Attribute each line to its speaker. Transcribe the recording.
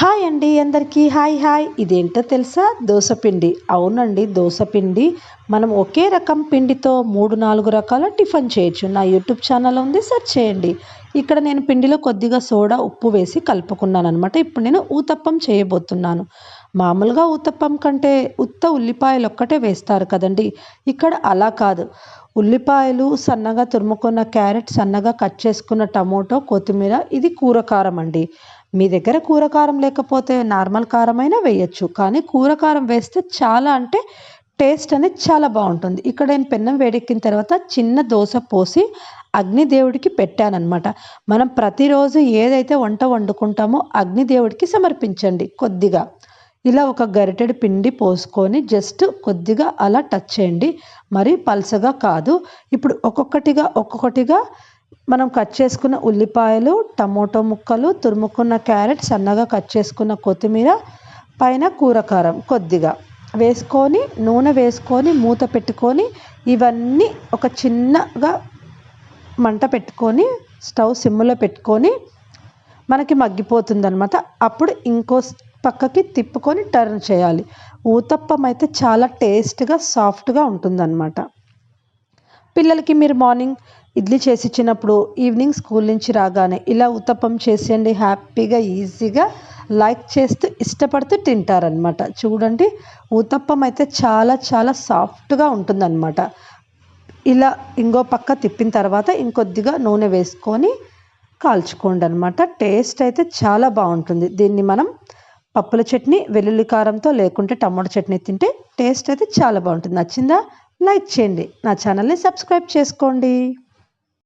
Speaker 1: Hi అండి అందరికీ hi ఇదేంటో తెలుసా? దోసపిండి. అవునండి, దోసపిండి. మనం ఒకే రకం పిండితో 3-4 రకాల టిఫిన్ చేయొచ్చు. నా యూట్యూబ్ ఛానల్ ఉంది, సెర్చ్ చేయండి. ఇక్కడ నేను పిండిలో కొద్దిగా సోడా ఉప్పు వేసి కలుపుకున్నాను అనమాట. ఇప్పుడు నేను ఊతప్పం చేయబోతున్నాను. మామూలుగా ఊతప్పం కంటే ఉత్త ఉల్లిపాయలు ఒక్కటే వేస్తారు కదండి. ఇక్కడ అలా కాదు. ఉల్లిపాయలు, సన్నగా తురుముకున్న క్యారెట్, సన్నగా కట్ చేసుకున్న టమోటో, కొత్తిమీర, ఇది కూర కారం అండి. మీ దగ్గర కూర కారం లేకపోతే నార్మల్ కారమైనా వేయొచ్చు. కానీ కూర కారం వేస్తే చాలా అంటే టేస్ట్ అనేది చాలా బాగుంటుంది. ఇక్కడ నేను పెన్నం వేడెక్కిన తర్వాత చిన్న దోస పోసి అగ్నిదేవుడికి పెట్టానన్నమాట. మనం ప్రతిరోజు ఏదైతే వంట వండుకుంటామో అగ్నిదేవుడికి సమర్పించండి. కొద్దిగా ఇలా ఒక గరిటెడు పిండి పోసుకొని జస్ట్ కొద్దిగా అలా టచ్ చేయండి, మరీ పల్సగా కాదు. ఇప్పుడు ఒక్కొక్కటిగా మనం కట్ చేసుకున్న ఉల్లిపాయలు, టమోటో ముక్కలు, తురుముకున్న క్యారెట్, సన్నగా కట్ చేసుకున్న కొత్తిమీర, పైన కూర కారం కొద్దిగా వేసుకొని నూనె వేసుకొని మూత పెట్టుకొని ఇవన్నీ ఒక చిన్నగా మంట పెట్టుకొని స్టవ్ సిమ్లో పెట్టుకొని మనకి మగ్గిపోతుంది అనమాట. అప్పుడు ఇంకో పక్కకి తిప్పుకొని టర్న్ చేయాలి. ఊతప్పం అయితే చాలా టేస్ట్గా సాఫ్ట్గా ఉంటుందన్నమాట. పిల్లలకి మీరు మార్నింగ్ ఇడ్లీ చేసి ఇచ్చినప్పుడు ఈవినింగ్ స్కూల్ నుంచి రాగానే ఇలా ఉత్తప్పం చేసేయండి. హ్యాపీగా ఈజీగా లైక్ చేస్తూ ఇష్టపడుతూ తింటారనమాట. చూడండి, ఊతప్పం అయితే చాలా చాలా సాఫ్ట్గా ఉంటుందన్నమాట. ఇలా ఇంకో పక్క తిప్పిన తర్వాత ఇంకొద్దిగా నూనె వేసుకొని కాల్చుకోండి అనమాట. టేస్ట్ అయితే చాలా బాగుంటుంది. దీన్ని మనం పప్పుల చట్నీ, వెల్లుల్లి కారంతో, లేకుంటే టమాటో చట్నీ తింటే టేస్ట్ అయితే చాలా బాగుంటుంది. నచ్చిందా? లైక్ చేయండి. నా ఛానల్ని సబ్స్క్రైబ్ చేసుకోండి.